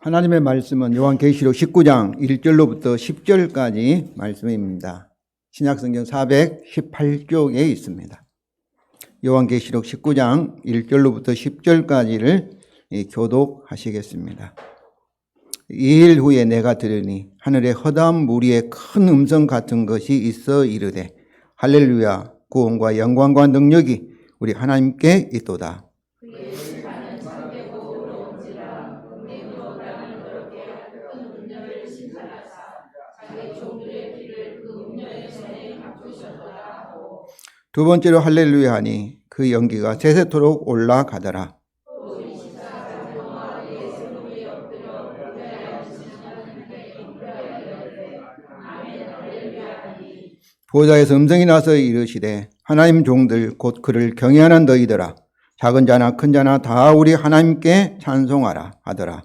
하나님의 말씀은 요한계시록 19장 1절로부터 10절까지 말씀입니다. 신약성경 418쪽에 있습니다. 요한계시록 19장 1절로부터 10절까지를 교독하시겠습니다. 2일 후에 내가 들으니 하늘에 허다한 무리의 큰 음성 같은 것이 있어 이르되 할렐루야, 구원과 영광과 능력이 우리 하나님께 있도다. 두 번째로 할렐루야 하니 그 연기가 세세토록 올라가더라. 보좌에서 음성이 나서 이르시되 하나님 종들 곧 그를 경외하는 너희들아, 작은 자나 큰 자나 다 우리 하나님께 찬송하라 하더라.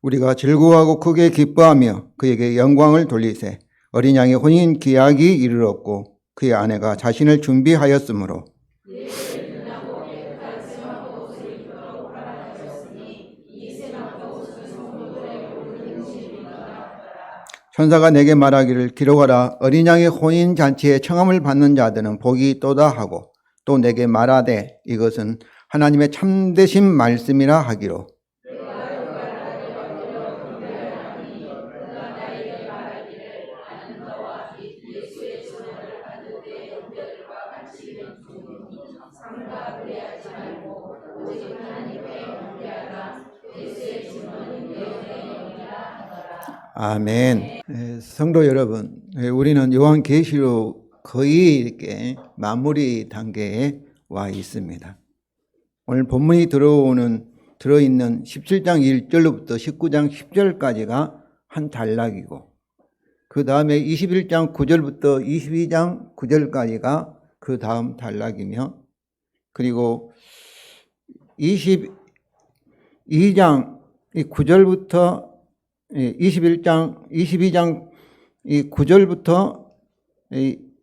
우리가 즐거워하고 크게 기뻐하며 그에게 영광을 돌리세. 어린 양의 혼인 기약이 이르렀고 그의 아내가 자신을 준비하였으므로 천사가 내게 말하기를 기록하라. 어린 양의 혼인 잔치에 청함을 받는 자들은 복이 있도다 하고 또 내게 말하되 이것은 하나님의 참되신 말씀이라 하기로 아멘. 성도 여러분, 우리는 요한계시록 거의 이렇게 마무리 단계에 와 있습니다. 오늘 본문이 들어있는 17장 1절로부터 19장 10절까지가 한 단락이고 그 다음에 21장 9절부터 22장 9절까지가 그 다음 단락이며 그리고 22장 9절부터 22장 9절부터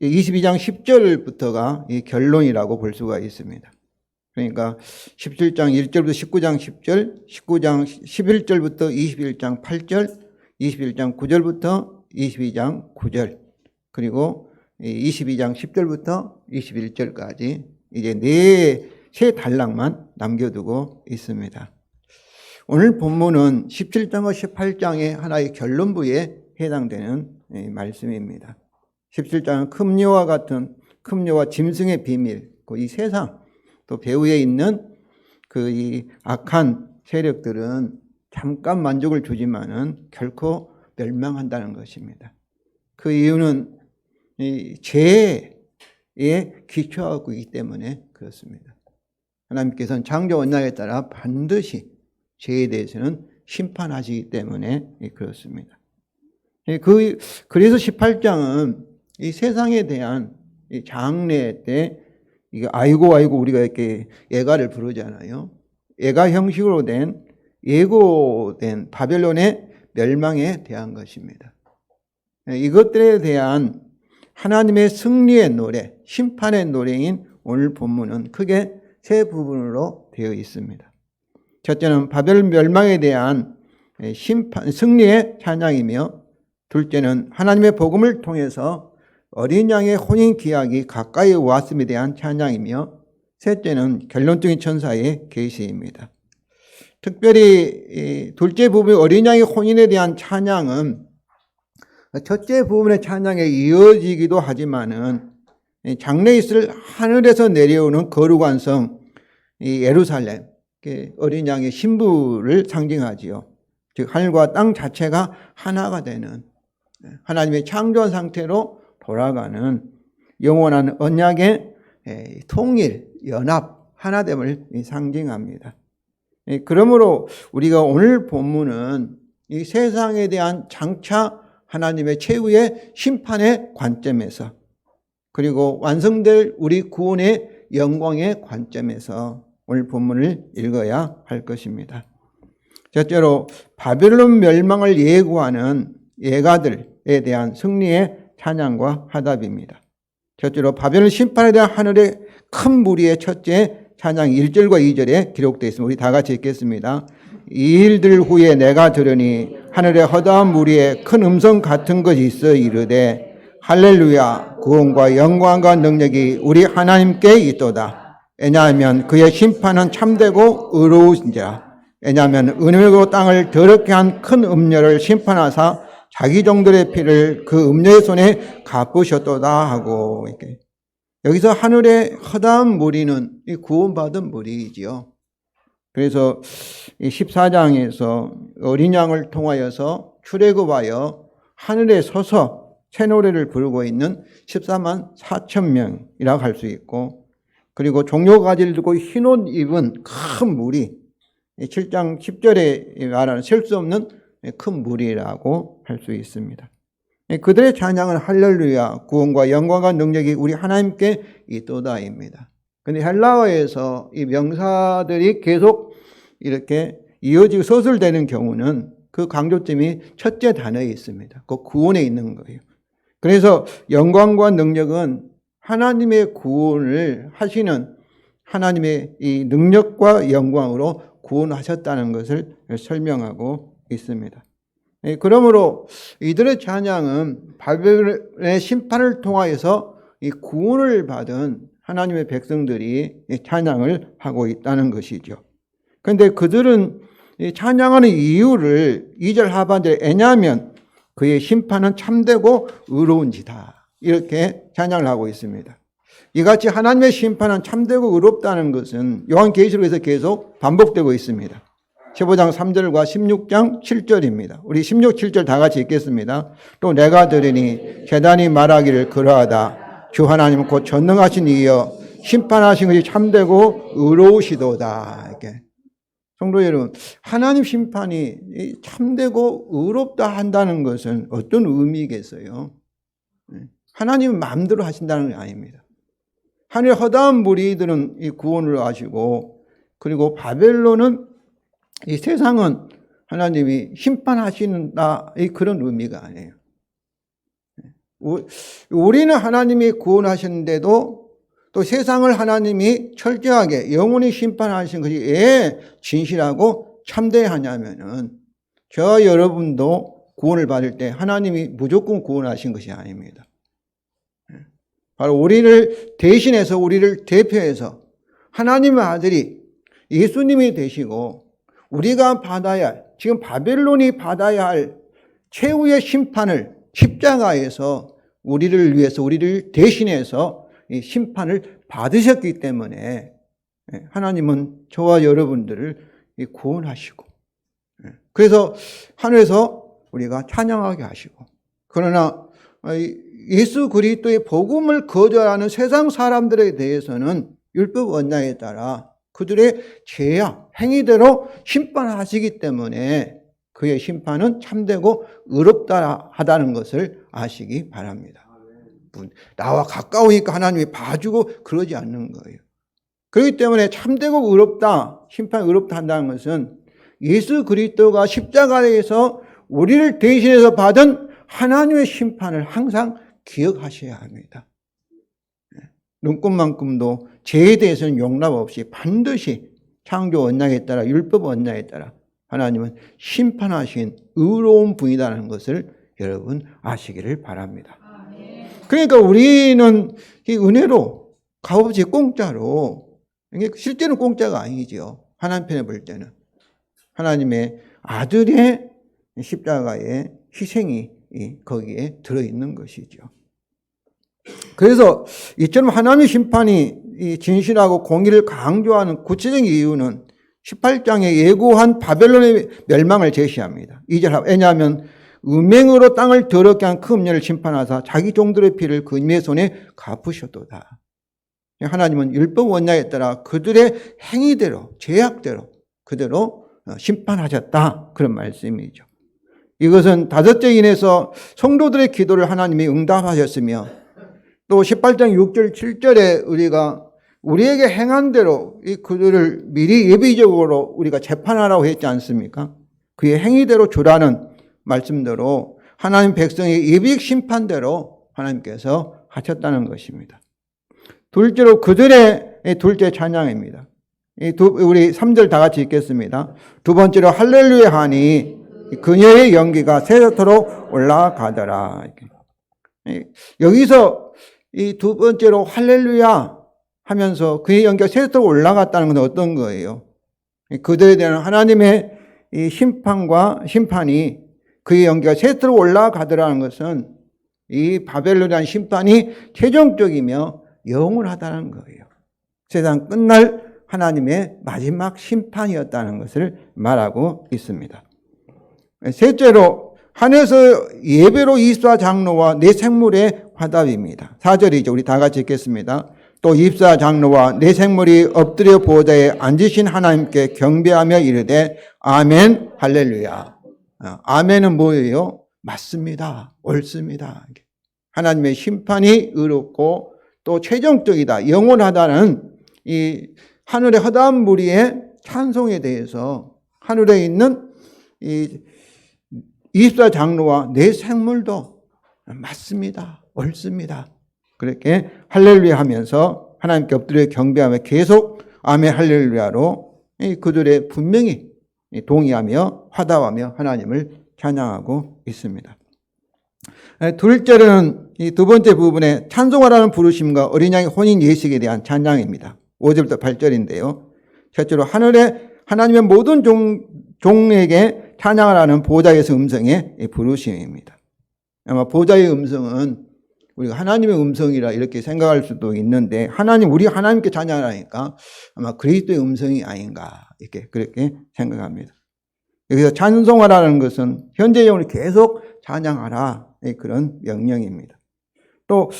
22장 10절부터가 결론이라고 볼 수가 있습니다. 그러니까 17장 1절부터 19장 10절, 19장 11절부터 21장 8절, 21장 9절부터 22장 9절, 그리고 22장 10절부터 21절까지 이제 세 단락만 남겨두고 있습니다. 오늘 본문은 17장과 18장의 하나의 결론부에 해당되는 말씀입니다. 17장은 금요와 같은 금요와 짐승의 비밀, 이 세상 또 배후에 있는 이 악한 세력들은 잠깐 만족을 주지만은 결코 멸망한다는 것입니다. 그 이유는 죄에 기초하고 있기 때문에 그렇습니다. 하나님께서는 창조 언약에 따라 반드시 죄에 대해서는 심판하시기 때문에 그렇습니다. 그래서 18장은 이 세상에 대한 이 장래 때 이게 아이고 우리가 이렇게 예가를 부르잖아요. 예가 형식으로 된 예고된 바벨론의 멸망에 대한 것입니다. 이것들에 대한 하나님의 승리의 노래, 심판의 노래인 오늘 본문은 크게 세 부분으로 되어 있습니다. 첫째는 바벨 멸망에 대한 승리의 찬양이며 둘째는 하나님의 복음을 통해서 어린 양의 혼인 기약이 가까이 왔음에 대한 찬양이며 셋째는 결론적인 천사의 계시입니다. 특별히 둘째 부분 어린 양의 혼인에 대한 찬양은 첫째 부분의 찬양에 이어지기도 하지만은 장래에 있을 하늘에서 내려오는 거룩한 성 예루살렘, 어린 양의 신부를 상징하지요. 즉 하늘과 땅 자체가 하나가 되는 하나님의 창조한 상태로 돌아가는 영원한 언약의 통일, 연합, 하나됨을 상징합니다. 그러므로 우리가 오늘 본문은 이 세상에 대한 장차 하나님의 최후의 심판의 관점에서 그리고 완성될 우리 구원의 영광의 관점에서 오늘 본문을 읽어야 할 것입니다. 첫째로 바벨론 멸망을 예고하는 예가들에 대한 승리의 찬양과 화답입니다. 첫째로 바벨론 심판에 대한 하늘의 큰 무리의 첫째 찬양 1절과 2절에 기록되어 있습니다. 우리 다 같이 읽겠습니다. 이 일들 후에 내가 들으니 하늘의 허다한 무리에 큰 음성 같은 것이 있어 이르되 할렐루야 구원과 영광과 능력이 우리 하나님께 있도다. 왜냐하면 그의 심판은 참되고 의로우신지라. 왜냐하면 은혜로 땅을 더럽게 한 큰 음녀를 심판하사 자기 종들의 피를 그 음녀의 손에 갚으셨도다 하고 이렇게. 여기서 하늘의 허다한 무리는 이 구원받은 무리이지요. 그래서 이 14장에서 어린 양을 통하여서 출애굽하여 하늘에 서서 새 노래를 부르고 있는 14만 4천 명이라고 할 수 있고, 그리고 종려가지를 들고 흰 옷 입은 큰 무리, 7장 10절에 말하는 셀 수 없는 큰 무리라고 할 수 있습니다. 그들의 찬양은 할렐루야 구원과 영광과 능력이 우리 하나님께 있도다입니다. 그런데 헬라어에서 이 명사들이 계속 이렇게 이어지고 서술되는 경우는 그 강조점이 첫째 단어에 있습니다. 그 구원에 있는 거예요. 그래서 영광과 능력은 하나님의 구원을 하시는 하나님의 이 능력과 영광으로 구원하셨다는 것을 설명하고 있습니다. 그러므로 이들의 찬양은 바벨론의 심판을 통하여서 이 구원을 받은 하나님의 백성들이 찬양을 하고 있다는 것이죠. 그런데 그들은 찬양하는 이유를 2절 하반절에 왜냐하면 그의 심판은 참되고 의로운지다 이렇게 찬양을 하고 있습니다. 이같이 하나님의 심판은 참되고 의롭다는 것은 요한계시록에서 계속 반복되고 있습니다. 15장 3절과 16장 7절입니다. 우리 16, 7절 다 같이 읽겠습니다. 또 내가 들으니 제단이 말하기를 그러하다. 주 하나님 곧 전능하신 이여 심판하신 것이 참되고 의로우시도다. 이렇게. 성도 여러분, 하나님 심판이 참되고 의롭다 한다는 것은 어떤 의미겠어요? 하나님은 마음대로 하신다는 게 아닙니다. 하늘의 허다한 무리들은 이 구원을 하시고, 그리고 바벨론은 이 세상은 하나님이 심판하시는다 그런 의미가 아니에요. 우리는 하나님이 구원하셨는데도 또 세상을 하나님이 철저하게 영원히 심판하신 것이 왜 진실하고 참대하냐면은 저와 여러분도 구원을 받을 때 하나님이 무조건 구원하신 것이 아닙니다. 바로 우리를 대신해서 우리를 대표해서 하나님의 아들이 예수님이 되시고 우리가 받아야 할, 지금 바벨론이 받아야 할 최후의 심판을 십자가에서 우리를 위해서, 우리를 대신해서 이 심판을 받으셨기 때문에 하나님은 저와 여러분들을 구원하시고, 그래서 하늘에서 우리가 찬양하게 하시고, 그러나 예수 그리스도의 복음을 거절하는 세상 사람들에 대해서는 율법 언약에 따라 그들의 죄악, 행위대로 심판하시기 때문에 그의 심판은 참되고 의롭다 하다는 것을 아시기 바랍니다. 나와 가까우니까 하나님이 봐주고 그러지 않는 거예요. 그렇기 때문에 참되고 의롭다, 심판 의롭다 한다는 것은 예수 그리스도가 십자가에서 우리를 대신해서 받은 하나님의 심판을 항상 기억하셔야 합니다. 눈꽃만큼도 죄에 대해서는 용납 없이 반드시 창조 언약에 따라 율법 언약에 따라 하나님은 심판하신 의로운 분이라는 것을 여러분 아시기를 바랍니다. 그러니까 우리는 이 은혜로 값없이 공짜로, 실제는 공짜가 아니죠. 하나님 편에 볼 때는 하나님의 아들의 십자가의 희생이 거기에 들어있는 것이죠. 그래서 이처럼 하나님의 심판이 진실하고 공의를 강조하는 구체적인 이유는 18장에 예고한 바벨론의 멸망을 제시합니다. 2절, 왜냐하면 음행으로 땅을 더럽게 한 그 음녀를 심판하사 자기 종들의 피를 그 음녀의 손에 갚으셨도다. 하나님은 율법 원칙에 따라 그들의 행위대로, 죄악대로 그대로 심판하셨다, 그런 말씀이죠. 이것은 다섯째 인해서 성도들의 기도를 하나님이 응답하셨으며, 또 18장 6절 7절에 우리에게 행한 대로 그들을 미리 예비적으로 우리가 재판하라고 했지 않습니까? 그의 행위대로 주라는 말씀대로 하나님 백성의 예비익 심판대로 하나님께서 하셨다는 것입니다. 둘째로 그들의 둘째 찬양입니다. 우리 3절 다 같이 읽겠습니다. 두 번째로 할렐루야 하니 그녀의 연기가 세세토록 올라가더라. 여기서 이 두 번째로 할렐루야 하면서 그의 연기가 세세토록 올라갔다는 건 어떤 거예요? 그들에 대한 하나님의 이 심판이 그의 연기가 세세토록 올라가더라는 것은 이 바벨론에 대한 심판이 최종적이며 영원하다는 거예요. 세상 끝날 하나님의 마지막 심판이었다는 것을 말하고 있습니다. 셋째로 하늘에서 예배로 24장로와 네 생물의 화답입니다. 4절이죠. 우리 다 같이 읽겠습니다. 또 24장로와 네 생물이 엎드려 보호자에 앉으신 하나님께 경배하며 이르되 아멘 할렐루야. 아멘은 뭐예요? 맞습니다. 옳습니다. 하나님의 심판이 의롭고 또 최종적이다, 영원하다는 이 하늘의 허다한 무리의 찬송에 대해서 하늘에 있는 이 24장로와 네 생물도 맞습니다, 옳습니다. 그렇게 할렐루야 하면서 하나님께 엎드려 경배하며 계속 아멘 할렐루야로 그들의 분명히 동의하며 화답하며 하나님을 찬양하고 있습니다. 둘째는 이 두 번째 부분에 찬송하라는 부르심과 어린 양의 혼인 예식에 대한 찬양입니다. 5절부터 8절인데요. 첫째로 하나님의 모든 종에게 찬양하라는 보좌에서 음성의 부르심입니다. 아마 보좌의 음성은 우리가 하나님의 음성이라 이렇게 생각할 수도 있는데 우리 하나님께 찬양하니까 아마 그리스도의 음성이 아닌가 이렇게 그렇게 생각합니다. 여기서 찬송하라는 것은 현재 영을 계속 찬양하라 그런 명령입니다. 또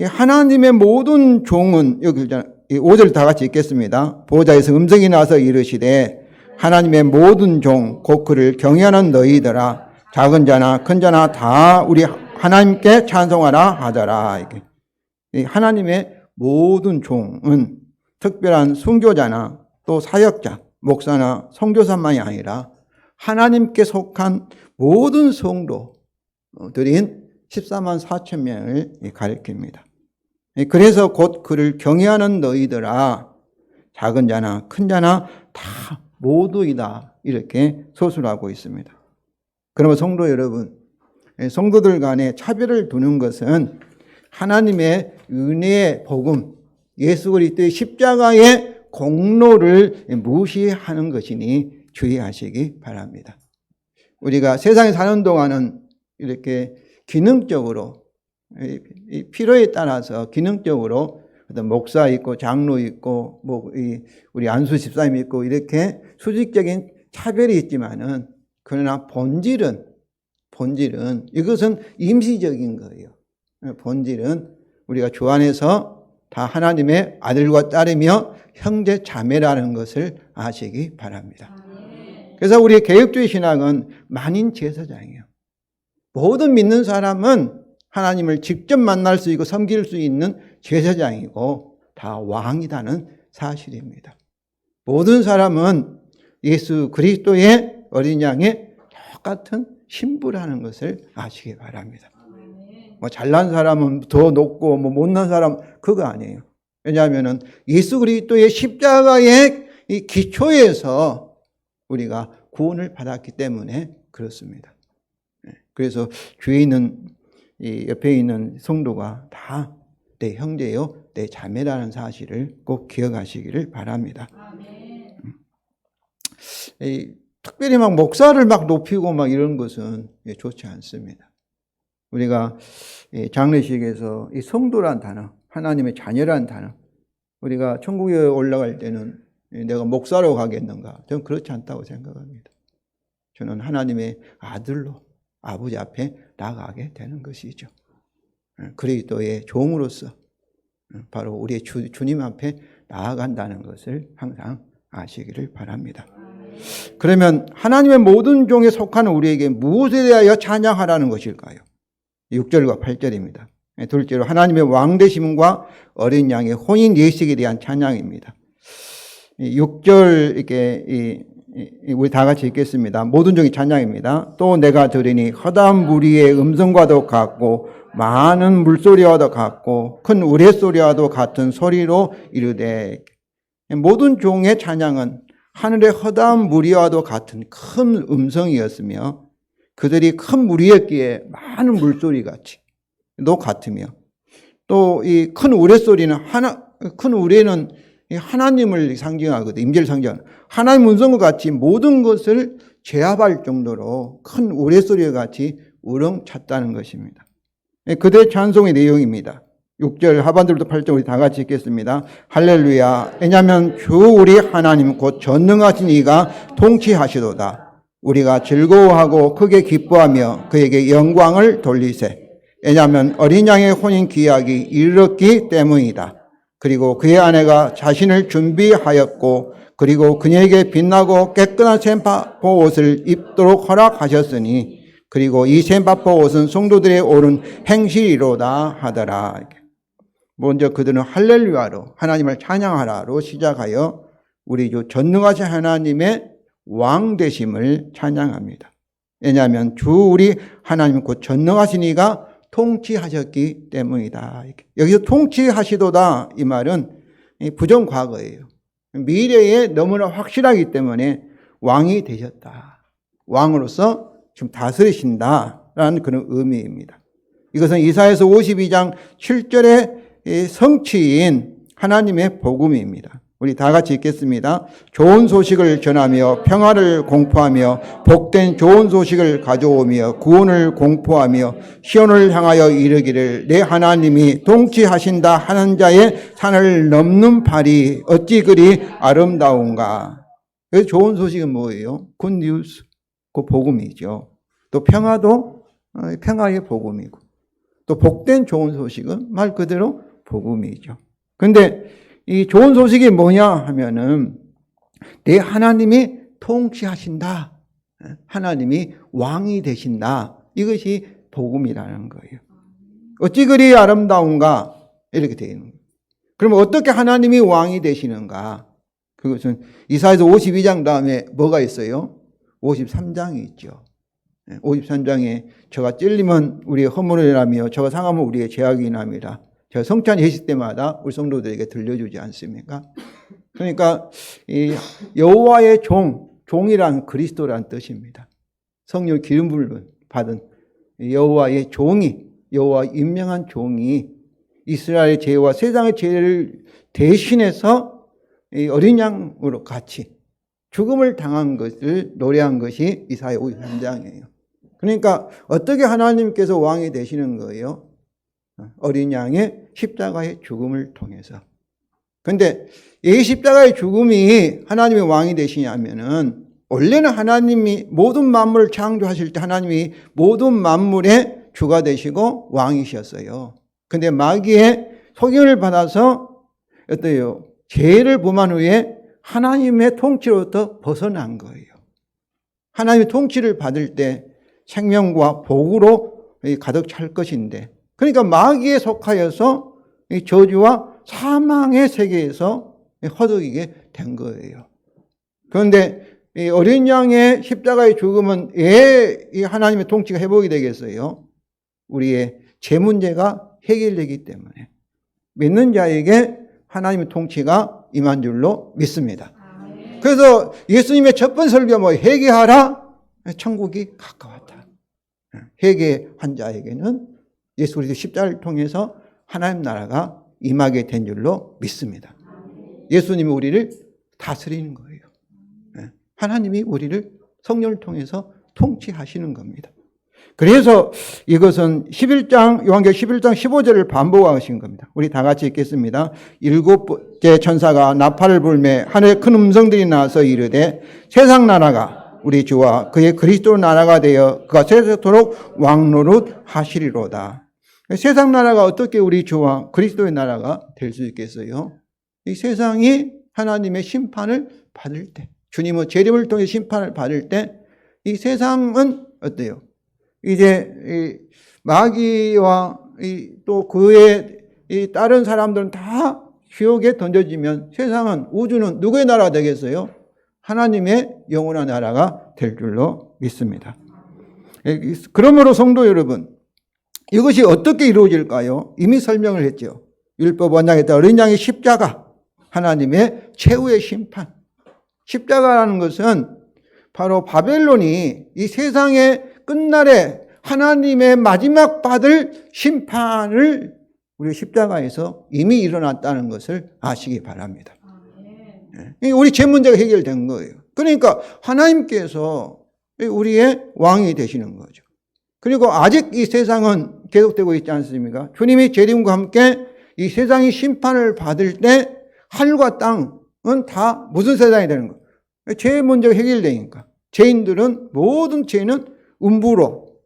하나님의 모든 종은 여기 5절 다 같이 읽겠습니다. 보좌에서 음성이 나서 이르시되 하나님의 모든 종 곧 그를 경외하는 너희들아 작은 자나 큰 자나 다 우리 하나님께 찬송하라 하더라. 이렇게. 하나님의 모든 종은 특별한 순교자나 또 사역자, 목사나 선교사만이 아니라 하나님께 속한 모든 성도들인 14만 4천 명을 가리킵니다. 그래서 곧 그를 경외하는 너희들아 작은 자나 큰 자나 다 모두이다 이렇게 서술하고 있습니다. 그러면 성도 여러분, 성도들 간에 차별을 두는 것은 하나님의 은혜의 복음, 예수 그리스도의 십자가의 공로를 무시하는 것이니 주의하시기 바랍니다. 우리가 세상에 사는 동안은 이렇게 기능적으로 필요에 따라서 기능적으로 어떤 목사 있고 장로 있고 우리 안수 집사님 있고 이렇게 수직적인 차별이 있지만은 그러나 본질은 이것은 임시적인 거예요. 본질은 우리가 주 안에서 다 하나님의 아들과 딸이며 형제 자매라는 것을 아시기 바랍니다. 그래서 우리의 개혁주의 신학은 만인 제사장이에요. 모든 믿는 사람은 하나님을 직접 만날 수 있고 섬길 수 있는 제사장이고 다 왕이라는 사실입니다. 모든 사람은 예수 그리스도의 어린 양의 똑같은 신부라는 것을 아시기 바랍니다. 잘난 사람은 더 높고 못난 사람 그거 아니에요. 왜냐하면 예수 그리스도의 십자가의 이 기초에서 우리가 구원을 받았기 때문에 그렇습니다. 그래서 주위에 있는 이 옆에 있는 성도가 다 내 형제요, 내 자매라는 사실을 꼭 기억하시기를 바랍니다. 특별히 목사를 높이고 이런 것은 좋지 않습니다. 우리가 장례식에서 이 성도란 단어, 하나님의 자녀란 단어, 우리가 천국에 올라갈 때는 내가 목사로 가겠는가? 저는 그렇지 않다고 생각합니다. 저는 하나님의 아들로 아버지 앞에 나가게 되는 것이죠. 그리스도의 종으로서 바로 우리의 주님 앞에 나아간다는 것을 항상 아시기를 바랍니다. 그러면 하나님의 모든 종에 속하는 우리에게 무엇에 대하여 찬양하라는 것일까요? 6절과 8절입니다. 둘째로 하나님의 왕되심과 어린 양의 혼인 예식에 대한 찬양입니다. 6절 우리 다 같이 읽겠습니다. 모든 종이 찬양입니다. 또 내가 들으니 허다한 무리의 음성과도 같고 많은 물소리와도 같고 큰 우레소리와도 같은 소리로 이르되, 모든 종의 찬양은 하늘의 허다한 무리와도 같은 큰 음성이었으며 그들이 큰 무리였기에 많은 물소리같이도 같으며, 또 이 큰 우레소리는 큰 우레는 하나님을 상징하거든. 임재를 상징하는 하나님 음성과 같이 모든 것을 제압할 정도로 큰 우레소리와 같이 우렁찼다는 것입니다. 그들의 찬송의 내용입니다. 6절 하반절부터 8절 우리 다 같이 읽겠습니다. 할렐루야. 왜냐하면 주 우리 하나님 곧 전능하신 이가 통치하시도다. 우리가 즐거워하고 크게 기뻐하며 그에게 영광을 돌리세. 왜냐하면 어린 양의 혼인 기약이 이르렀기 때문이다. 그리고 그의 아내가 자신을 준비하였고 그리고 그녀에게 빛나고 깨끗한 셈파포 옷을 입도록 허락하셨으니 그리고 이 셈파포 옷은 성도들의 옳은 행실이로다 하더라. 먼저 그들은 할렐루야로 하나님을 찬양하라로 시작하여 우리 주 전능하신 하나님의 왕 되심을 찬양합니다. 왜냐하면 주 우리 하나님 곧 전능하신 이가 통치하셨기 때문이다. 여기서 통치하시도다 이 말은 부정과거예요. 미래에 너무나 확실하기 때문에 왕이 되셨다. 왕으로서 지금 다스리신다라는 그런 의미입니다. 이것은 이사야서 52장 7절의 성취인 하나님의 복음입니다. 우리 다 같이 읽겠습니다. 좋은 소식을 전하며 평화를 공포하며 복된 좋은 소식을 가져오며 구원을 공포하며 시온을 향하여 이르기를 내 하나님이 통치하신다 하는 자의 산을 넘는 발이 어찌 그리 아름다운가. 그래서 좋은 소식은 뭐예요? 굿뉴스, 그 복음이죠. 또 평화도 평화의 복음이고, 또 복된 좋은 소식은 말 그대로 복음이죠. 근데 이 좋은 소식이 뭐냐 하면은 내 하나님이 통치하신다. 하나님이 왕이 되신다. 이것이 복음이라는 거예요. 어찌 그리 아름다운가? 이렇게 되어 있는 거예요. 그럼 어떻게 하나님이 왕이 되시는가? 그것은 이사야서 52장 다음에 뭐가 있어요? 53장이 있죠. 53장에 저가 찔리면 우리의 허물이라며 저가 상하면 우리의 죄악이나미라. 제가 성찬 예식 때마다 우리 성도들에게 들려주지 않습니까? 그러니까 이 여호와의 종이란 그리스도란 뜻입니다. 성령 기름 부음을 받은 여호와의 종이, 여호와 임명한 종이 이스라엘의 죄와 세상의 죄를 대신해서 이 어린 양으로 같이 죽음을 당한 것을 노래한 것이 이사야 53장이에요. 그러니까 어떻게 하나님께서 왕이 되시는 거예요? 어린 양의 십자가의 죽음을 통해서. 근데 이 십자가의 죽음이 하나님의 왕이 되시냐면은 원래는 하나님이 모든 만물을 창조하실 때 하나님이 모든 만물의 주가 되시고 왕이셨어요. 근데 마귀의 속임을 받아서 어때요? 죄를 범한 후에 하나님의 통치로부터 벗어난 거예요. 하나님의 통치를 받을 때 생명과 복으로 가득 찰 것인데, 그러니까 마귀에 속하여서 저주와 사망의 세계에서 허덕이게 된 거예요. 그런데 이 어린 양의 십자가의 죽음은 왜 이 하나님의 통치가 회복이 되겠어요? 우리의 죄 문제가 해결되기 때문에 믿는 자에게 하나님의 통치가 임한 줄로 믿습니다. 그래서 예수님의 첫 번째 설교가 뭐 회개하라, 천국이 가까웠다. 회개한 자에게는 예수 그리스도 십자가를 통해서 하나님 나라가 임하게 된 줄로 믿습니다. 예수님이 우리를 다스리는 거예요. 하나님이 우리를 성령을 통해서 통치하시는 겁니다. 그래서 이것은 11장, 요한계시록 11장 15절을 반복하신 겁니다. 우리 다 같이 읽겠습니다. 일곱 번째 천사가 나팔을 불매 하늘에 큰 음성들이 나서 이르되 세상 나라가 우리 주와 그의 그리스도 나라가 되어 그가 세세토록 왕노릇 하시리로다. 세상 나라가 어떻게 우리 주와 그리스도의 나라가 될 수 있겠어요? 이 세상이 하나님의 심판을 받을 때, 주님은 재림을 통해 심판을 받을 때 이 세상은 어때요? 이제 이 마귀와 또 그의 이 다른 사람들은 다 지옥에 던져지면 세상은, 우주는 누구의 나라가 되겠어요? 하나님의 영원한 나라가 될 줄로 믿습니다. 그러므로 성도 여러분, 이것이 어떻게 이루어질까요? 이미 설명을 했죠. 율법 원장에 따라 어린 양의 십자가, 하나님의 최후의 심판. 십자가라는 것은 바로 바벨론이 이 세상의 끝날에 하나님의 마지막 받을 심판을 우리 십자가에서 이미 일어났다는 것을 아시기 바랍니다. 우리 죄 문제가 해결된 거예요. 그러니까 하나님께서 우리의 왕이 되시는 거죠. 그리고 아직 이 세상은 계속되고 있지 않습니까? 주님이 재림과 함께 이 세상이 심판을 받을 때 하늘과 땅은 다 무슨 세상이 되는 거예요? 죄 문제가 해결되니까. 죄인들은 모든 죄는 음부로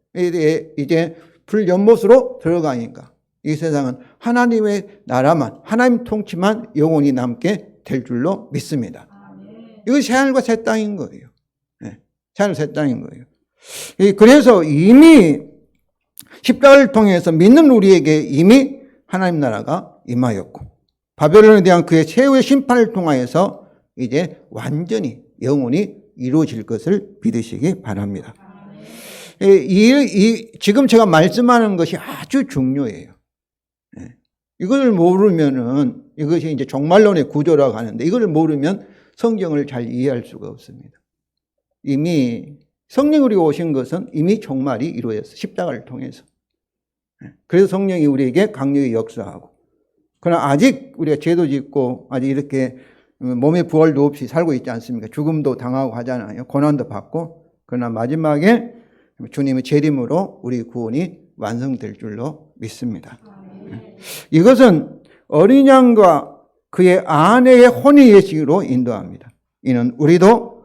이제 불연못으로 들어가니까 이 세상은 하나님의 나라만, 하나님 통치만 영원히 남게 될 줄로 믿습니다. 이것이 새하늘과 새 땅인 거예요. 새하늘 새 땅인 거예요. 그래서 이미 십자가를 통해서 믿는 우리에게 이미 하나님 나라가 임하였고 바벨론에 대한 그의 최후의 심판을 통하여서 이제 완전히 영원히 이루어질 것을 믿으시기 바랍니다. 지금 제가 말씀하는 것이 아주 중요해요. 이걸 모르면은 이것이 이제 종말론의 구조라고 하는데 이걸 모르면 성경을 잘 이해할 수가 없습니다. 이미 성령이 우리가 오신 것은 이미 종말이 이루어졌어요. 십자가를 통해서. 그래서 성령이 우리에게 강력히 역사하고 그러나 아직 우리가 죄도 짓고 아직 이렇게 몸의 부활도 없이 살고 있지 않습니까? 죽음도 당하고 하잖아요. 고난도 받고 그러나 마지막에 주님의 재림으로 우리 구원이 완성될 줄로 믿습니다. 이것은 어린 양과 그의 아내의 혼의 예식으로 인도합니다. 이는 우리도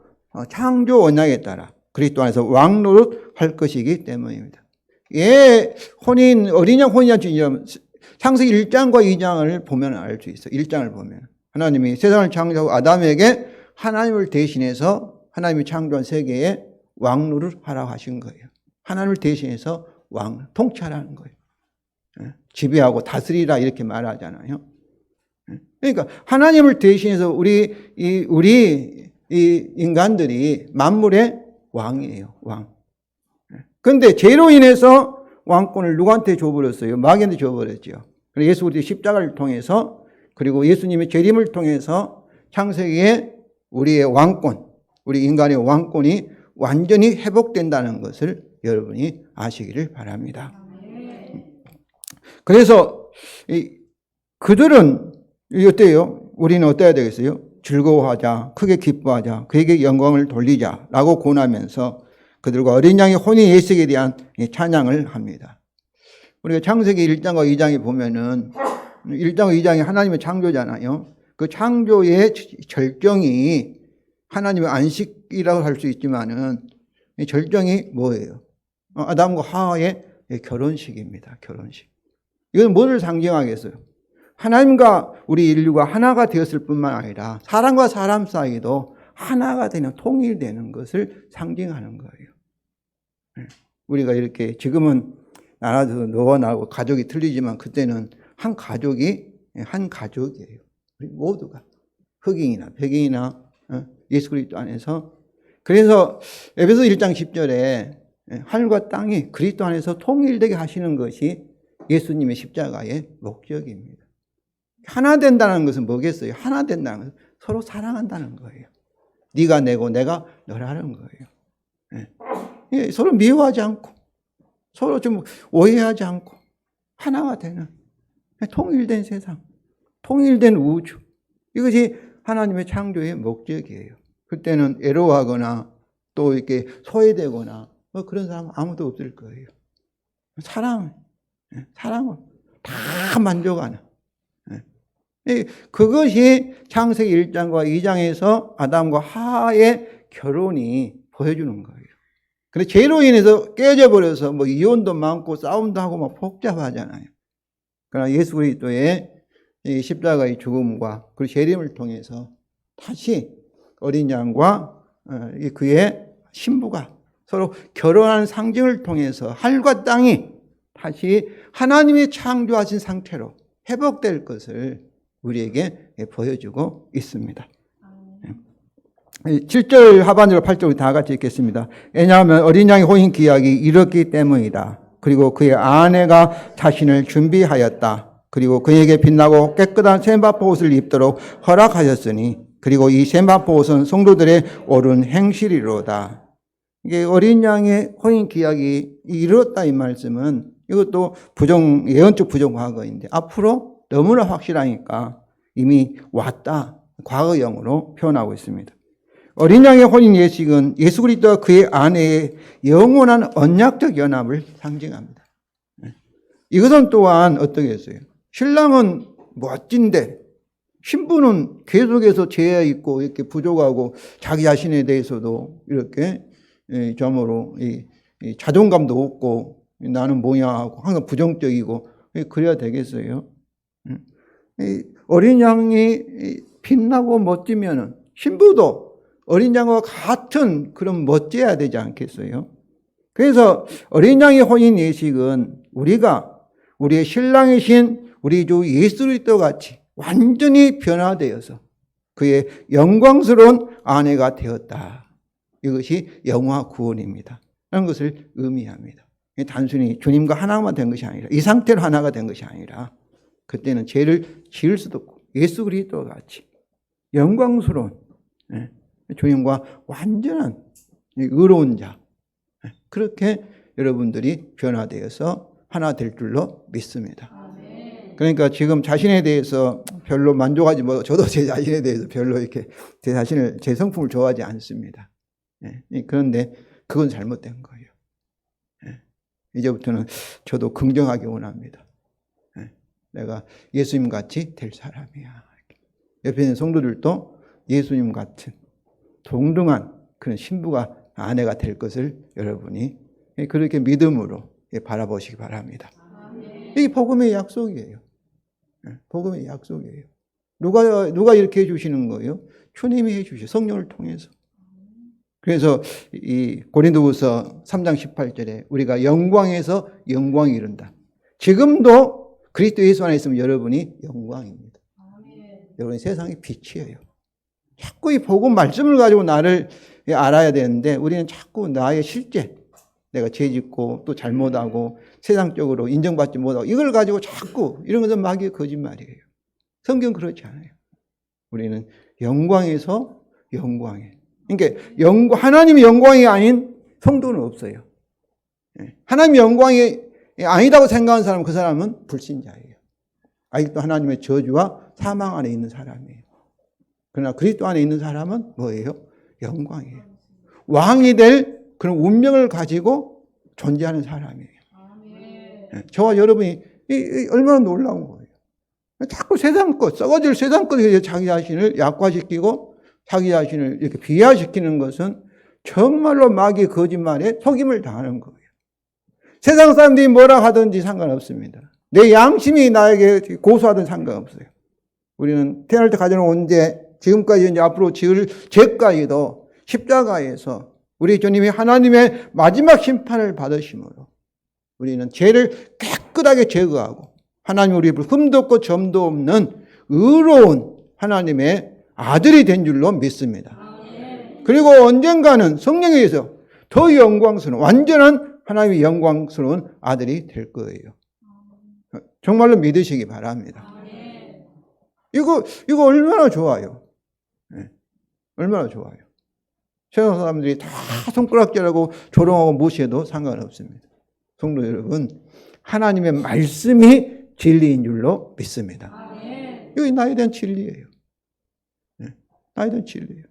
창조 원칙에 따라 그리스도 안에서 왕노릇 할 것이기 때문입니다. 혼인, 어린 양 혼인잔치 창세기 1장과 2장을 보면 알 수 있어요. 1장을 보면 하나님이 세상을 창조하고 아담에게 하나님을 대신해서 하나님이 창조한 세계에 왕노릇 하라고 하신 거예요. 하나님을 대신해서 왕, 통치하라는 거예요. 지배하고 다스리라 이렇게 말하잖아요. 그러니까 하나님을 대신해서 우리 인간들이 만물의 왕이에요. 왕. 그런데 죄로 인해서 왕권을 누구한테 줘버렸어요? 마귀한테 줘버렸죠. 그래서 예수 그리스도의 십자가를 통해서 그리고 예수님의 재림을 통해서 창세기에 우리의 왕권, 우리 인간의 왕권이 완전히 회복된다는 것을 여러분이 아시기를 바랍니다. 그래서 그들은 어때요? 우리는 어때야 되겠어요? 즐거워하자, 크게 기뻐하자, 그에게 영광을 돌리자라고 권하면서 그들과 어린 양의 혼인 예식에 대한 찬양을 합니다. 우리가 창세기 1장과 2장에 보면은 1장과 2장이 하나님의 창조잖아요. 그 창조의 절정이 하나님의 안식이라고 할 수 있지만은 이 절정이 뭐예요? 아담과 하와의 결혼식입니다. 결혼식. 이건 뭐를 상징하겠어요? 하나님과 우리 인류가 하나가 되었을 뿐만 아니라 사람과 사람 사이도 하나가 되는 통일되는 것을 상징하는 거예요. 우리가 이렇게 지금은 나라도 너와 나하고 가족이 틀리지만 그때는 한 가족이에요. 우리 모두가 흑인이나 백인이나 예수 그리스도 안에서 그래서 에베소 1장 10절에 하늘과 땅이 그리스도 안에서 통일되게 하시는 것이 예수님의 십자가의 목적입니다. 하나 된다는 것은 뭐겠어요? 하나 된다는 것은 서로 사랑한다는 거예요. 네가 내고 내가 너라는 거예요. 서로 미워하지 않고 서로 좀 오해하지 않고 하나가 되는 통일된 세상, 통일된 우주. 이것이 하나님의 창조의 목적이에요. 그때는 애로하거나 또 이렇게 소외되거나 그런 사람 아무도 없을 거예요. 사랑을 다 만족하는. 그것이 창세기 1장과 2장에서 아담과 하와의 결혼이 보여주는 거예요. 근데 죄로 인해서 깨져버려서 뭐 이혼도 많고 싸움도 하고 막 복잡하잖아요. 그러나 예수 그리스도의 십자가의 죽음과 그 재림을 통해서 다시 어린 양과 그의 신부가 서로 결혼하는 상징을 통해서 하늘과 땅이 다시 하나님이 창조하신 상태로 회복될 것을 우리에게 보여주고 있습니다. 7절 하반절 8절 다 같이 읽겠습니다. 왜냐하면 어린 양의 혼인 기약이 이렇기 때문이다. 그리고 그의 아내가 자신을 준비하였다. 그리고 그에게 빛나고 깨끗한 샘바포 옷을 입도록 허락하셨으니 그리고 이 샘바포 옷은 성도들의 옳은 행실이로다. 이게 어린 양의 혼인 기약이 이르렀다 이 말씀은 이것도 예언적 부정 과거인데 앞으로 너무나 확실하니까 이미 왔다. 과거형으로 표현하고 있습니다. 어린 양의 혼인 예식은 예수 그리스도와 그의 아내의 영원한 언약적 연합을 상징합니다. 이것은 또한 어떻게 했어요? 신랑은 멋진데 신부는 계속해서 죄에 있고 이렇게 부족하고 자기 자신에 대해서도 이렇게 점으로 자존감도 없고 나는 뭐냐 하고 항상 부정적이고 그래야 되겠어요? 어린 양이 빛나고 멋지면은 신부도 어린 양과 같은 그런 멋져야 되지 않겠어요? 그래서 어린 양의 혼인 예식은 우리가 우리의 신랑이신 우리 주 예수 그리스도 같이 완전히 변화되어서 그의 영광스러운 아내가 되었다. 이것이 영화 구원입니다. 라는 것을 의미합니다. 단순히 주님과 하나만 된 것이 아니라 이 상태로 하나가 된 것이 아니라 그때는 죄를 지을 수도 없고 예수 그리스도 같이 영광스러운 주님과 완전한 의로운 자 그렇게 여러분들이 변화되어서 하나 될 줄로 믿습니다. 그러니까 지금 자신에 대해서 별로 만족하지 못하고 저도 제 자신에 대해서 별로 이렇게 제 성품을 좋아하지 않습니다. 그런데 그건 잘못된 거예요. 이제부터는 저도 긍정하기 원합니다. 내가 예수님 같이 될 사람이야. 옆에 있는 성도들도 예수님 같은 동등한 그런 신부가 아내가 될 것을 여러분이 그렇게 믿음으로 바라보시기 바랍니다. 이게 복음의 약속이에요. 복음의 약속이에요. 누가 이렇게 해주시는 거예요? 주님이 해주셔. 성령을 통해서. 그래서 이 고린도후서 3장 18절에 우리가 영광에서 영광에 이른다. 지금도 그리스도 예수 안에 있으면 여러분이 영광입니다. 여러분이 세상의 빛이에요. 자꾸 이 복음 말씀을 가지고 나를 알아야 되는데 우리는 자꾸 나의 실제 내가 죄짓고 또 잘못하고 세상적으로 인정받지 못하고 이걸 가지고 자꾸 이런 것은 마귀의 거짓말이에요. 성경 그렇지 않아요. 우리는 영광에서 영광에. 그러니까 하나님의 영광이 아닌 성도는 없어요. 하나님의 영광이 아니다고 생각하는 사람은 그 사람은 불신자예요. 아직도 하나님의 저주와 사망 안에 있는 사람이에요. 그러나 그리스도 안에 있는 사람은 뭐예요? 영광이에요. 왕이 될 그런 운명을 가지고 존재하는 사람이에요. 저와 여러분이 얼마나 놀라운 거예요. 자꾸 세상 것, 썩어질 세상 것에 자기 자신을 약화시키고 자기 자신을 이렇게 비하시키는 것은 정말로 마귀의 거짓말에 속임을 당하는 거예요. 세상 사람들이 뭐라 하든지 상관없습니다. 내 양심이 나에게 고소하든 상관없어요. 우리는 태어날 때 가져온 언제 지금까지 이제 앞으로 지을 죄까지도 십자가에서 우리 주님이 하나님의 마지막 심판을 받으심으로 우리는 죄를 깨끗하게 제거하고 하나님 우리를 흠도 없고 점도 없는 의로운 하나님의 아들이 된 줄로 믿습니다. 그리고 언젠가는 성령에 의해서 더 영광스러운 완전한 하나님의 영광스러운 아들이 될 거예요. 정말로 믿으시기 바랍니다. 이거 얼마나 좋아요. 얼마나 좋아요. 세상 사람들이 다 손가락질하고 조롱하고 무시해도 상관없습니다. 성도 여러분, 하나님의 말씀이 진리인 줄로 믿습니다. 이거 나에 대한 진리예요. 나에 대한 진리예요.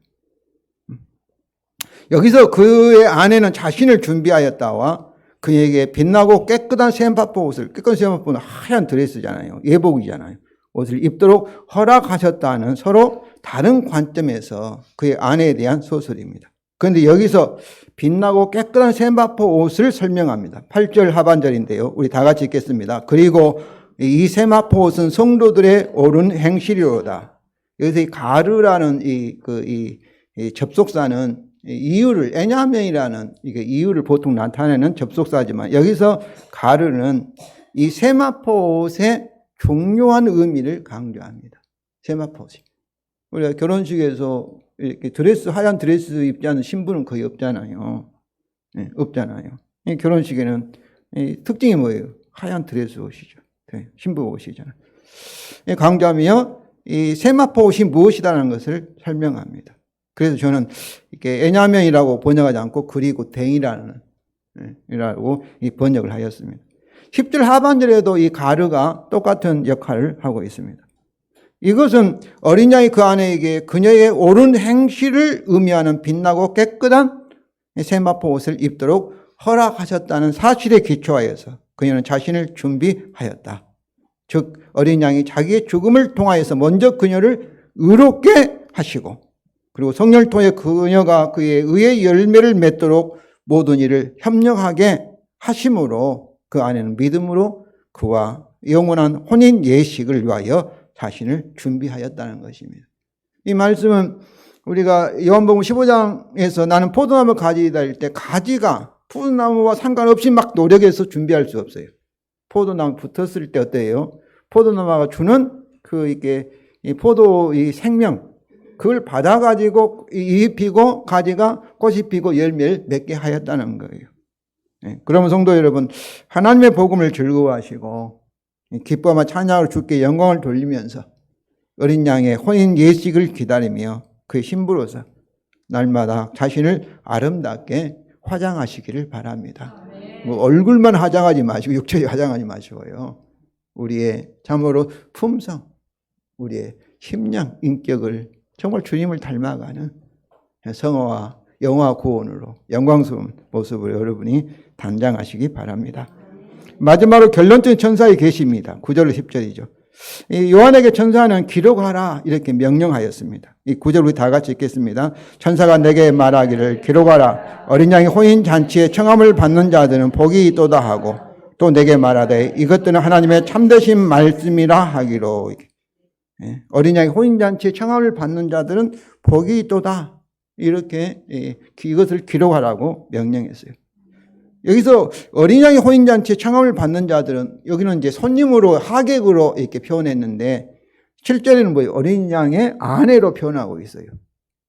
여기서 그의 아내는 자신을 준비하였다와 그에게 빛나고 깨끗한 샘바포 옷을, 깨끗한 샘바포는 하얀 드레스잖아요. 예복이잖아요. 옷을 입도록 허락하셨다는 서로 다른 관점에서 그의 아내에 대한 소설입니다. 그런데 여기서 빛나고 깨끗한 샘바포 옷을 설명합니다. 8절 하반절인데요. 우리 다 같이 읽겠습니다. 그리고 이 샘바포 옷은 성도들의 옳은 행실이로다. 여기서 이 가르라는 이 접속사는 이유를, 에냐면이라는 이게 이유를 보통 나타내는 접속사지만 여기서 가르는 이 샘바포 옷의 중요한 의미를 강조합니다. 샘바포 옷이. 우리가 결혼식에서 이렇게 드레스, 하얀 드레스 입지 않은 신부는 거의 없잖아요. 네, 없잖아요. 이 결혼식에는 이 특징이 뭐예요? 하얀 드레스 옷이죠. 네, 신부 옷이잖아요. 이 강조하며 이 세마포 옷이 무엇이다라는 것을 설명합니다. 그래서 저는 이렇게 애냐면이라고 번역하지 않고 그리고 댕이라는 이라고 이 번역을 하였습니다. 10절 하반절에도 이 가르가 똑같은 역할을 하고 있습니다. 이것은 어린 양이 그 아내에게 그녀의 옳은 행실을 의미하는 빛나고 깨끗한 세마포 옷을 입도록 허락하셨다는 사실에 기초하여서 그녀는 자신을 준비하였다. 즉 어린 양이 자기의 죽음을 통하여서 먼저 그녀를 의롭게 하시고 그리고 성령을 통해 그녀가 그의 의의 열매를 맺도록 모든 일을 협력하게 하심으로 그 아내는 믿음으로 그와 영원한 혼인 예식을 위하여 자신을 준비하였다는 것입니다. 이 말씀은 우리가 요한복음 15장에서 나는 포도나무 가지이다 할 때 가지가 포도나무와 상관없이 막 노력해서 준비할 수 없어요. 포도나무 붙었을 때 어때요? 포도나무가 주는 이게 이 포도 이 생명 그걸 받아가지고 잎이 피고 가지가 꽃이 피고 열매를 맺게 하였다는 거예요. 그러면 성도 여러분, 하나님의 복음을 즐거워하시고 기뻐하며 찬양으로 주께 영광을 돌리면서 어린 양의 혼인 예식을 기다리며 그의 신부로서 날마다 자신을 아름답게 화장하시기를 바랍니다. 뭐 얼굴만 화장하지 마시고 육체에 화장하지 마시고요. 우리의 참으로 품성, 우리의 심령, 인격을 정말 주님을 닮아가는 성화와 영화 구원으로 영광스러운 모습으로 여러분이 단장하시기 바랍니다. 마지막으로 결론적인 천사의 계시입니다. 9절로 10절이죠. 요한에게 천사는 기록하라 이렇게 명령하였습니다. 이 9절 우리 다 같이 읽겠습니다. 천사가 내게 말하기를 기록하라. 어린 양이 혼인 잔치에 청함을 받는 자들은 복이 있도다 하고 또 내게 말하되 이것들은 하나님의 참되신 말씀이라 하기로. 어린 양이 혼인 잔치에 청함을 받는 자들은 복이 있도다. 이렇게 이것을 기록하라고 명령했어요. 여기서 어린 양의 혼인잔치에 청함을 받는 자들은 여기는 이제 손님으로 하객으로 이렇게 표현했는데 7절에는 뭐예요? 어린 양의 아내로 표현하고 있어요.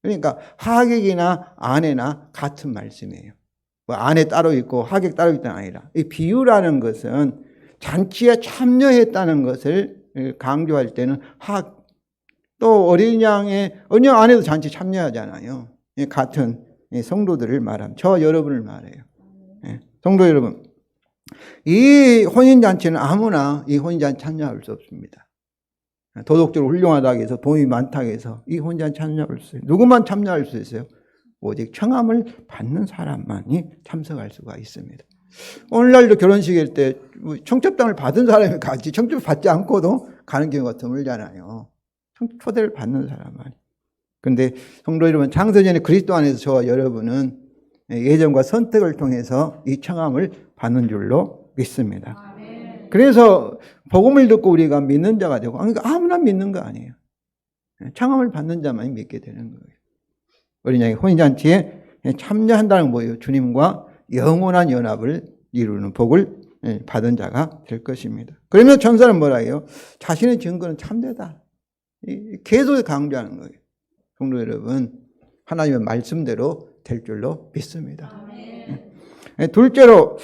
그러니까 하객이나 아내나 같은 말씀이에요. 뭐 아내 따로 있고 하객 따로 있다는 아니라 이 비유라는 것은 잔치에 참여했다는 것을 강조할 때는 또 어린 양 아내도 잔치 참여하잖아요. 같은 성도들을 말합니다. 저 여러분을 말해요. 성도 여러분, 이 혼인잔치는 아무나 이 혼인잔치 참여할 수 없습니다. 도덕적으로 훌륭하다고 해서 돈이 많다고 해서 이 혼인잔치 참여할 수 있어요. 누구만 참여할 수 있어요? 오직 청함을 받는 사람만이 참석할 수가 있습니다. 오늘날도 결혼식일 때 청첩장을 받은 사람이 가지 청첩 받지 않고도 가는 경우가 드물잖아요. 초대를 받는 사람만이. 그런데 성도 여러분, 장세전에 그리스도 안에서 저와 여러분은 예정과 선택을 통해서 이 청함을 받는 줄로 믿습니다. 그래서 복음을 듣고 우리가 믿는 자가 되고 아무나 믿는 거 아니에요. 청함을 받는 자만이 믿게 되는 거예요. 어린 양이 혼인잔치에 참여한다는 거예요. 주님과 영원한 연합을 이루는 복을 받은 자가 될 것입니다. 그러면 천사는 뭐라 해요? 자신의 증거는 참되다. 계속 강조하는 거예요. 성도 여러분, 하나님의 말씀대로 될 줄로 믿습니다. 둘째로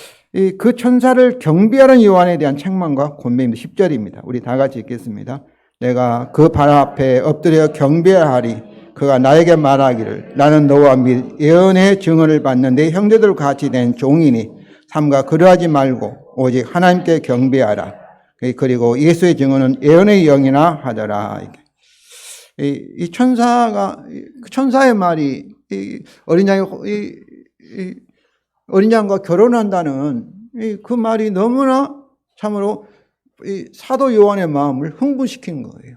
그 천사를 경배하는 요한에 대한 책망과 권면입니다. 10절입니다. 우리 다 같이 읽겠습니다. 내가 그 발 앞에 엎드려 경배하리. 그가 나에게 말하기를 나는 너와 및 예언의 증언을 받는 내 형제들과 같이 된 종이니 삼가 그러하지 말고 오직 하나님께 경배하라. 그리고 예수의 증언은 예언의 영이나 하더라. 이 천사의 말이 어린 양과 결혼한다는 그 말이 너무나 참으로 사도 요한의 마음을 흥분시킨 거예요.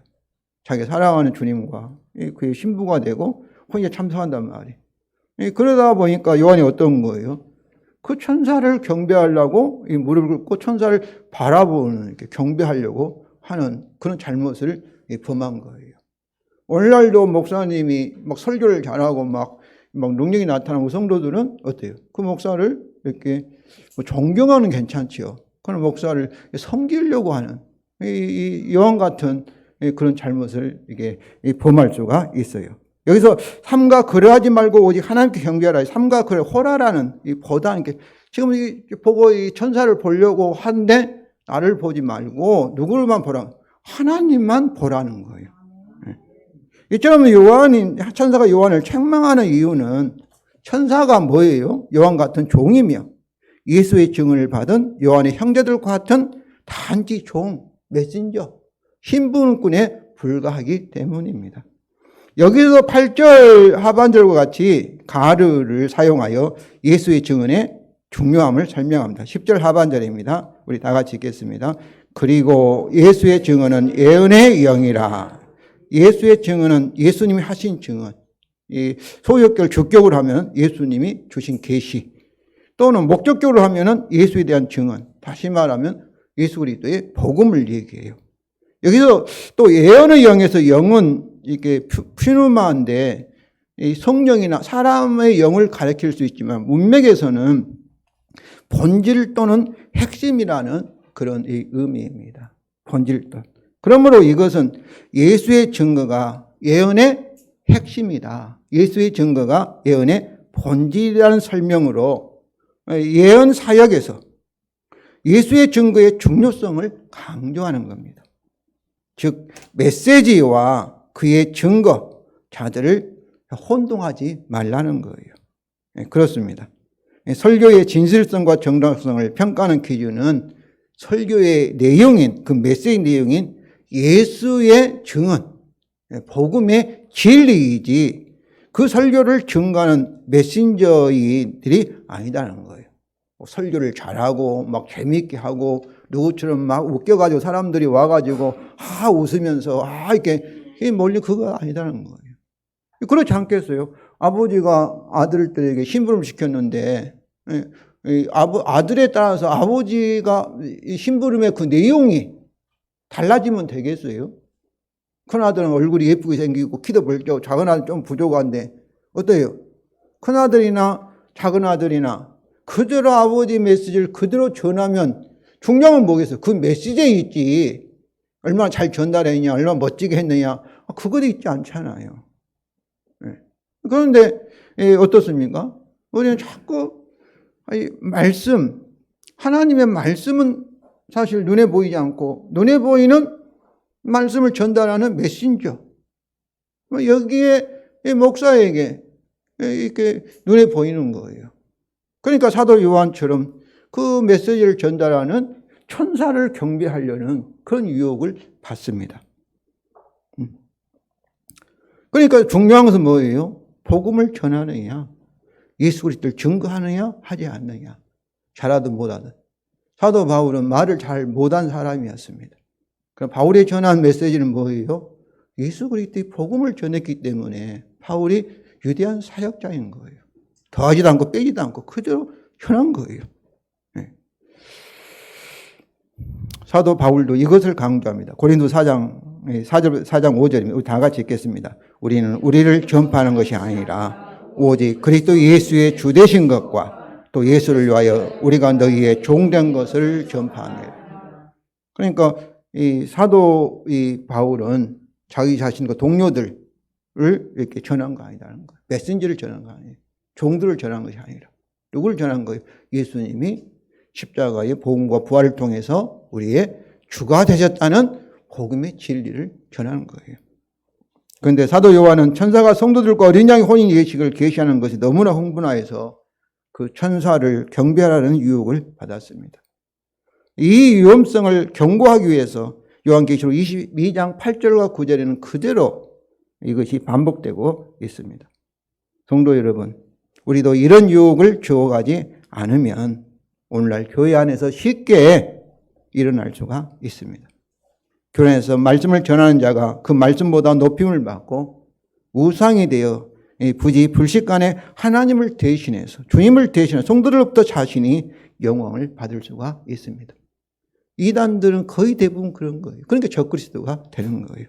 자기 사랑하는 주님과 그의 신부가 되고 혼인에 참석한단 말이에요. 그러다 보니까 요한이 어떤 거예요? 그 천사를 경배하려고 무릎을 꿇고 천사를 바라보는 이렇게 경배하려고 하는 그런 잘못을 범한 거예요. 오늘날도 목사님이 막 설교를 잘하고 막 능력이 나타나는 성도들은 어때요? 그 목사를 이렇게 존경하는 괜찮지요. 그런 목사를 섬기려고 하는 이 요한 같은 그런 잘못을 이게 범할 수가 있어요. 여기서 삼가 거래하지 말고 오직 하나님께 경배하라. 삼가 거래, 호라라는 이 보다, 이렇게 지금 이 보고 이 천사를 보려고 하는데 나를 보지 말고 누구를만 보라. 하나님만 보라는 거예요. 이처럼 천사가 요한을 책망하는 이유는 천사가 뭐예요? 요한 같은 종이며 예수의 증언을 받은 요한의 형제들과 같은 단지 종, 메신저, 신분꾼에 불과하기 때문입니다. 여기서 8절 하반절과 같이 가르를 사용하여 예수의 증언의 중요함을 설명합니다. 10절 하반절입니다. 우리 다 같이 읽겠습니다. 그리고 예수의 증언은 예언의 영이라. 예수의 증언은 예수님이 하신 증언. 이 소유격을 주격으로 하면 예수님이 주신 계시, 또는 목적격으로 하면은 예수에 대한 증언. 다시 말하면 예수 그리스도의 복음을 얘기해요. 여기서 또 예언의 영에서 영은 이게 퓨누마인데 성령이나 사람의 영을 가리킬 수 있지만 문맥에서는 본질 또는 핵심이라는 그런 의미입니다. 본질 또는. 그러므로 이것은 예수의 증거가 예언의 핵심이다. 예수의 증거가 예언의 본질이라는 설명으로 예언 사역에서 예수의 증거의 중요성을 강조하는 겁니다. 즉 메시지와 그의 증거, 자들을 혼동하지 말라는 거예요. 그렇습니다. 설교의 진실성과 정당성을 평가하는 기준은 설교의 내용인, 그 메시지 내용인 예수의 증언, 복음의 진리이지 그 설교를 증거하는 메신저들이 아니다는 거예요. 설교를 잘하고 막 재미있게 하고 누구처럼 막 웃겨가지고 사람들이 와가지고 웃으면서 이렇게 멀리 그거 아니다는 거예요. 그렇지 않겠어요? 아버지가 아들들에게 심부름을 시켰는데 아들에 따라서 아버지가 심부름의 그 내용이 달라지면 되겠어요? 큰아들은 얼굴이 예쁘게 생기고 키도 벌죠. 작은아들 좀 부족한데 어때요? 큰아들이나 작은아들이나 그대로 아버지 메시지를 그대로 전하면 중요한 건 뭐겠어요? 그 메시지에 있지. 얼마나 잘 전달했냐, 얼마나 멋지게 했느냐, 그것도 있지 않잖아요. 그런데 어떻습니까? 우리는 자꾸 말씀, 하나님의 말씀은 사실 눈에 보이지 않고 눈에 보이는 말씀을 전달하는 메신저, 여기에 목사에게 이렇게 눈에 보이는 거예요. 그러니까 사도 요한처럼 그 메시지를 전달하는 천사를 경배하려는 그런 유혹을 받습니다. 그러니까 중요한 것은 뭐예요? 복음을 전하느냐, 예수 그리스도를 증거하느냐, 하지 않느냐. 잘하든 못하든. 사도 바울은 말을 잘 못한 사람이었습니다. 그럼 바울이 전한 메시지는 뭐예요? 예수 그리스도의 복음을 전했기 때문에 바울이 위대한 사역자인 거예요. 더하지도 않고 빼지도 않고 그대로 전한 거예요. 사도 바울도 이것을 강조합니다. 고린도 4장 5절입니다. 우리 다 같이 읽겠습니다. 우리는 우리를 전파하는 것이 아니라 오직 그리스도 예수의 주 되신 것과 또 예수를 위하여 우리가 너희의 종된 것을 전파하느라. 그러니까 이 사도 바울은 자기 자신과 동료들을 이렇게 전한 거 아니라는 거예요. 메신저를 전한 거 아니에요. 종들을 전한 것이 아니라. 누구를 전한 거예요? 예수님이 십자가의 복음과 부활을 통해서 우리의 주가 되셨다는 복음의 진리를 전하는 거예요. 그런데 사도 요한은 천사가 성도들과 어린 양의 혼인 예식을 계시하는 것이 너무나 흥분하여서 그 천사를 경배하라는 유혹을 받았습니다. 이 위험성을 경고하기 위해서 요한계시록 22장 8절과 9절에는 그대로 이것이 반복되고 있습니다. 성도 여러분, 우리도 이런 유혹을 주어가지 않으면 오늘날 교회 안에서 쉽게 일어날 수가 있습니다. 교회 안에서 말씀을 전하는 자가 그 말씀보다 높임을 받고 우상이 되어 부지 불식간에 하나님을 대신해서 주님을 대신해서 성도들로부터 자신이 영광을 받을 수가 있습니다. 이단들은 거의 대부분 그런 거예요. 그러니까 적그리스도가 되는 거예요.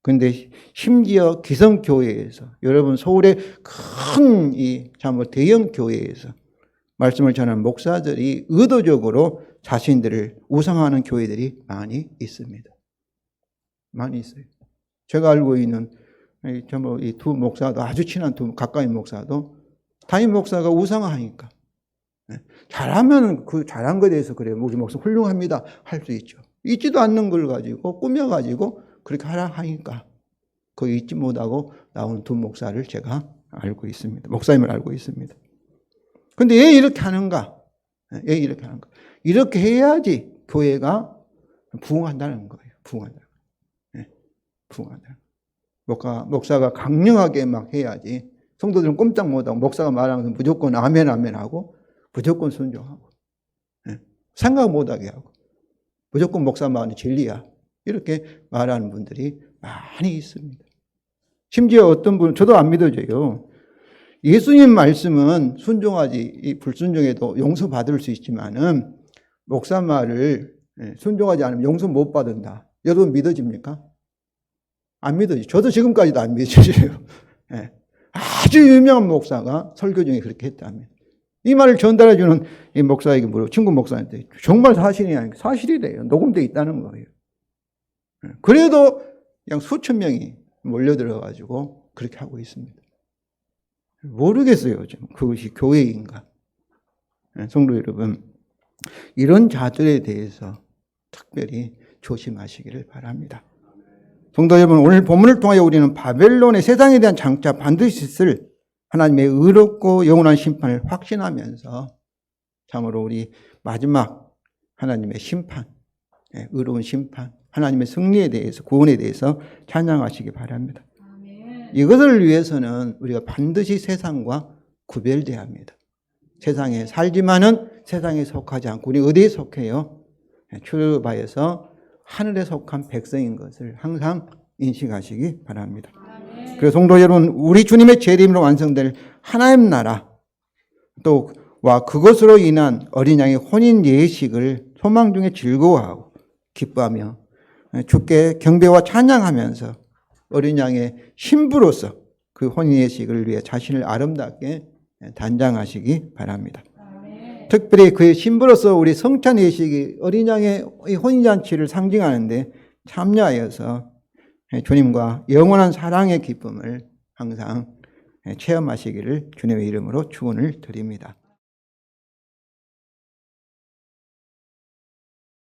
그런데 심지어 기성교회에서, 여러분 서울의 큰 대형 교회에서 말씀을 전하는 목사들이 의도적으로 자신들을 우상화하는 교회들이 많이 있습니다. 많이 있어요. 제가 알고 있는 이 두 목사도 아주 친한 두 가까이 목사도 담임 목사가 우상화하니까 잘하면 그 잘한 것에 대해서 그래요. 우리 목사 훌륭합니다. 할 수 있죠. 잊지도 않는 걸 가지고 꾸며가지고 그렇게 하라 하니까 그 잊지 못하고 나오는 두 목사를 제가 알고 있습니다. 목사님을 알고 있습니다. 근데 왜 이렇게 하는가? 왜 이렇게 하는가? 이렇게 해야지 교회가 부흥한다는 거예요. 부흥한다는 거예요. 부흥한다는 거예요. 목사가 강력하게 막 해야지 성도들은 꼼짝 못하고 목사가 말하면 무조건 아멘 아멘 하고 무조건 순종하고 생각 못하게 하고 무조건 목사 말이 진리야 이렇게 말하는 분들이 많이 있습니다. 심지어 어떤 분은 저도 안 믿어져요. 예수님 말씀은 순종하지 불순종해도 용서받을 수 있지만은 목사 말을 순종하지 않으면 용서 못 받는다. 여러분 믿어집니까? 안 믿어져요. 저도 지금까지도 안 믿어져요. 아주 유명한 목사가 설교 중에 그렇게 했다면 이 말을 전달해주는 이 목사에게 물어 친구 목사한테 정말 사실이냐? 사실이래요. 녹음되어 있다는 거예요. 그래도 그냥 수천 명이 몰려들어가지고 그렇게 하고 있습니다. 모르겠어요. 좀 그것이 교회인가. 성도 여러분, 이런 자들에 대해서 특별히 조심하시기를 바랍니다. 성도 여러분, 오늘 본문을 통하여 우리는 바벨론의 세상에 대한 장차 반드시 있을 하나님의 의롭고 영원한 심판을 확신하면서 참으로 우리 마지막 하나님의 심판, 의로운 심판, 하나님의 승리에 대해서, 구원에 대해서 찬양하시기 바랍니다. 이것을 위해서는 우리가 반드시 세상과 구별돼야 합니다. 세상에 살지만은 세상에 속하지 않고 우리 어디에 속해요? 출애굽하여서 하늘에 속한 백성인 것을 항상 인식하시기 바랍니다. 그래서 성도 여러분, 우리 주님의 재림으로 완성될 하나님 나라 또와 그것으로 인한 어린 양의 혼인 예식을 소망 중에 즐거워하고 기뻐하며 주께 경배와 찬양하면서 어린 양의 신부로서 그 혼인 예식을 위해 자신을 아름답게 단장하시기 바랍니다. 특별히 그의 신부로서 우리 성찬 예식이 어린 양의 혼인잔치를 상징하는데 참여하여서 주님과 영원한 사랑의 기쁨을 항상 체험하시기를 주님의 이름으로 축원을 드립니다.